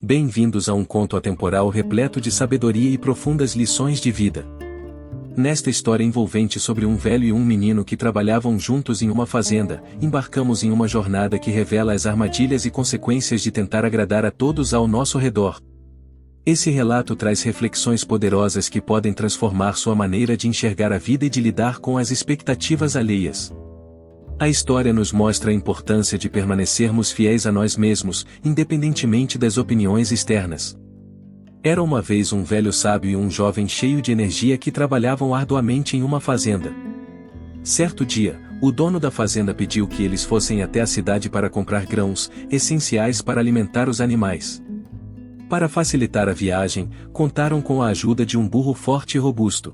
Bem-vindos a um conto atemporal repleto de sabedoria e profundas lições de vida. Nesta história envolvente sobre um velho e um menino que trabalhavam juntos em uma fazenda, embarcamos em uma jornada que revela as armadilhas e consequências de tentar agradar a todos ao nosso redor. Esse relato traz reflexões poderosas que podem transformar sua maneira de enxergar a vida e de lidar com as expectativas alheias. A história nos mostra a importância de permanecermos fiéis a nós mesmos, independentemente das opiniões externas. Era uma vez um velho sábio e um jovem cheio de energia que trabalhavam arduamente em uma fazenda. Certo dia, o dono da fazenda pediu que eles fossem até a cidade para comprar grãos, essenciais para alimentar os animais. Para facilitar a viagem, contaram com a ajuda de um burro forte e robusto.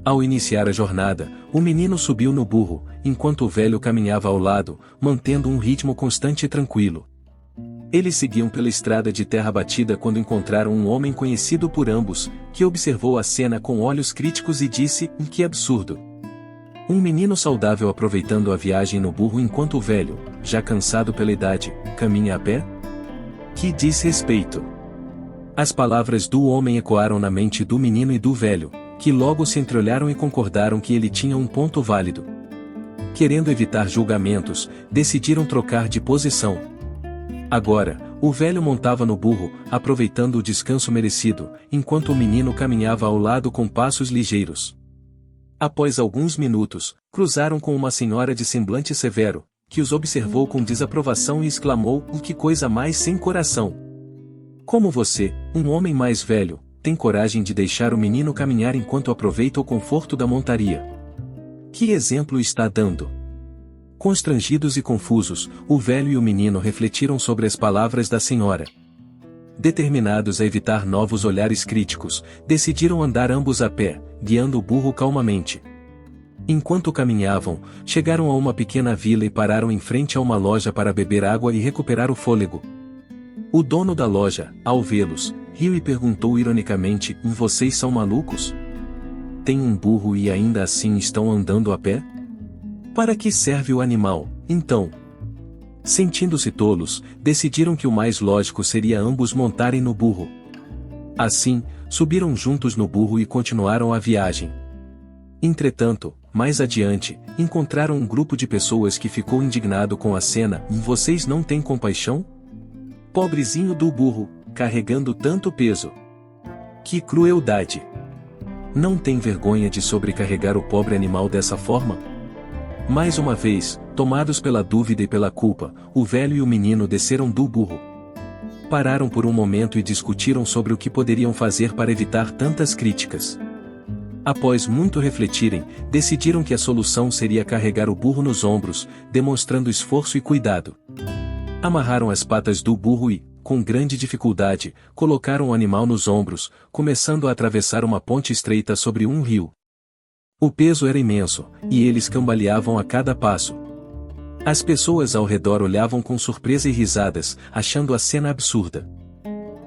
Ao iniciar a jornada, o menino subiu no burro, enquanto o velho caminhava ao lado, mantendo um ritmo constante e tranquilo. Eles seguiam pela estrada de terra batida quando encontraram um homem conhecido por ambos, que observou a cena com olhos críticos e disse: "Que absurdo! Um menino saudável aproveitando a viagem no burro enquanto o velho, já cansado pela idade, caminha a pé? Que desrespeito!" As palavras do homem ecoaram na mente do menino e do velho, que logo se entreolharam e concordaram que ele tinha um ponto válido. Querendo evitar julgamentos, decidiram trocar de posição. Agora, o velho montava no burro, aproveitando o descanso merecido, enquanto o menino caminhava ao lado com passos ligeiros. Após alguns minutos, cruzaram com uma senhora de semblante severo, que os observou com desaprovação e exclamou: "Que coisa mais sem coração! Como você, um homem mais velho, tem coragem de deixar o menino caminhar enquanto aproveita o conforto da montaria? Que exemplo está dando?" Constrangidos e confusos, o velho e o menino refletiram sobre as palavras da senhora. Determinados a evitar novos olhares críticos, decidiram andar ambos a pé, guiando o burro calmamente. Enquanto caminhavam, chegaram a uma pequena vila e pararam em frente a uma loja para beber água e recuperar o fôlego. O dono da loja, ao vê-los, riu e perguntou ironicamente: "Vocês são malucos? Têm um burro e ainda assim estão andando a pé? Para que serve o animal, então?" Sentindo-se tolos, decidiram que o mais lógico seria ambos montarem no burro. Assim, subiram juntos no burro e continuaram a viagem. Entretanto, mais adiante, encontraram um grupo de pessoas que ficou indignado com a cena. "Vocês não têm compaixão? Pobrezinho do burro, carregando tanto peso. Que crueldade! Não tem vergonha de sobrecarregar o pobre animal dessa forma?" Mais uma vez, tomados pela dúvida e pela culpa, o velho e o menino desceram do burro. Pararam por um momento e discutiram sobre o que poderiam fazer para evitar tantas críticas. Após muito refletirem, decidiram que a solução seria carregar o burro nos ombros, demonstrando esforço e cuidado. Amarraram as patas do burro e, com grande dificuldade, colocaram o animal nos ombros, começando a atravessar uma ponte estreita sobre um rio. O peso era imenso, e eles cambaleavam a cada passo. As pessoas ao redor olhavam com surpresa e risadas, achando a cena absurda.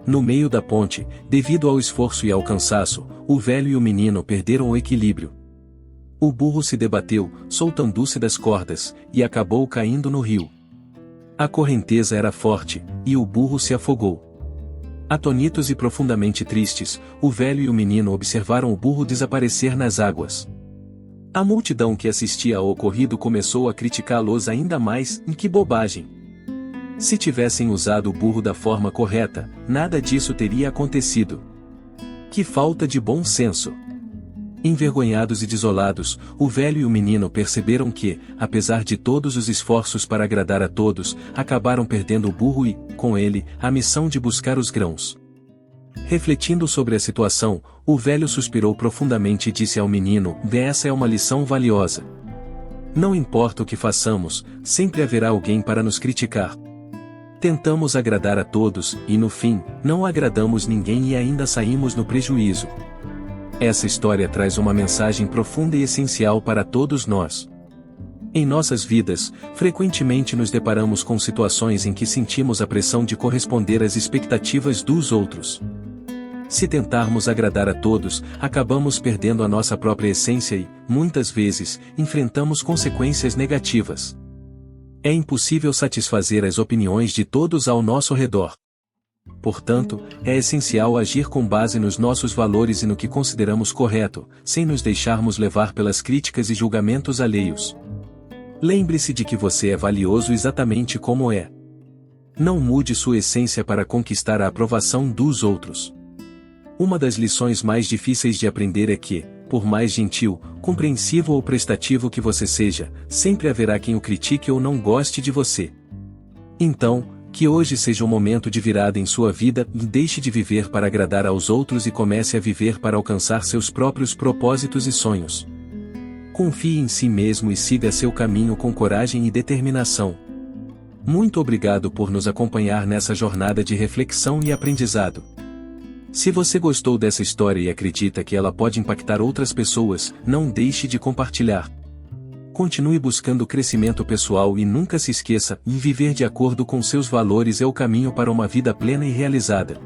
No meio da ponte, devido ao esforço e ao cansaço, o velho e o menino perderam o equilíbrio. O burro se debateu, soltando-se das cordas, e acabou caindo no rio. A correnteza era forte, e o burro se afogou. Atonitos e profundamente tristes, o velho e o menino observaram o burro desaparecer nas águas. A multidão que assistia ao ocorrido começou a criticá-los ainda mais. Que bobagem! Se tivessem usado o burro da forma correta, nada disso teria acontecido. Que falta de bom senso! Envergonhados e desolados, o velho e o menino perceberam que, apesar de todos os esforços para agradar a todos, acabaram perdendo o burro e, com ele, a missão de buscar os grãos. Refletindo sobre a situação, o velho suspirou profundamente e disse ao menino: "Essa é uma lição valiosa. Não importa o que façamos, sempre haverá alguém para nos criticar. Tentamos agradar a todos, e no fim, não agradamos ninguém e ainda saímos no prejuízo." Essa história traz uma mensagem profunda e essencial para todos nós. Em nossas vidas, frequentemente nos deparamos com situações em que sentimos a pressão de corresponder às expectativas dos outros. Se tentarmos agradar a todos, acabamos perdendo a nossa própria essência e, muitas vezes, enfrentamos consequências negativas. É impossível satisfazer as opiniões de todos ao nosso redor. Portanto, é essencial agir com base nos nossos valores e no que consideramos correto, sem nos deixarmos levar pelas críticas e julgamentos alheios. Lembre-se de que você é valioso exatamente como é. Não mude sua essência para conquistar a aprovação dos outros. Uma das lições mais difíceis de aprender é que, por mais gentil, compreensivo ou prestativo que você seja, sempre haverá quem o critique ou não goste de você. Então, que hoje seja um momento de virada em sua vida e deixe de viver para agradar aos outros e comece a viver para alcançar seus próprios propósitos e sonhos. Confie em si mesmo e siga seu caminho com coragem e determinação. Muito obrigado por nos acompanhar nessa jornada de reflexão e aprendizado. Se você gostou dessa história e acredita que ela pode impactar outras pessoas, não deixe de compartilhar. Continue buscando crescimento pessoal e nunca se esqueça, viver de acordo com seus valores é o caminho para uma vida plena e realizada.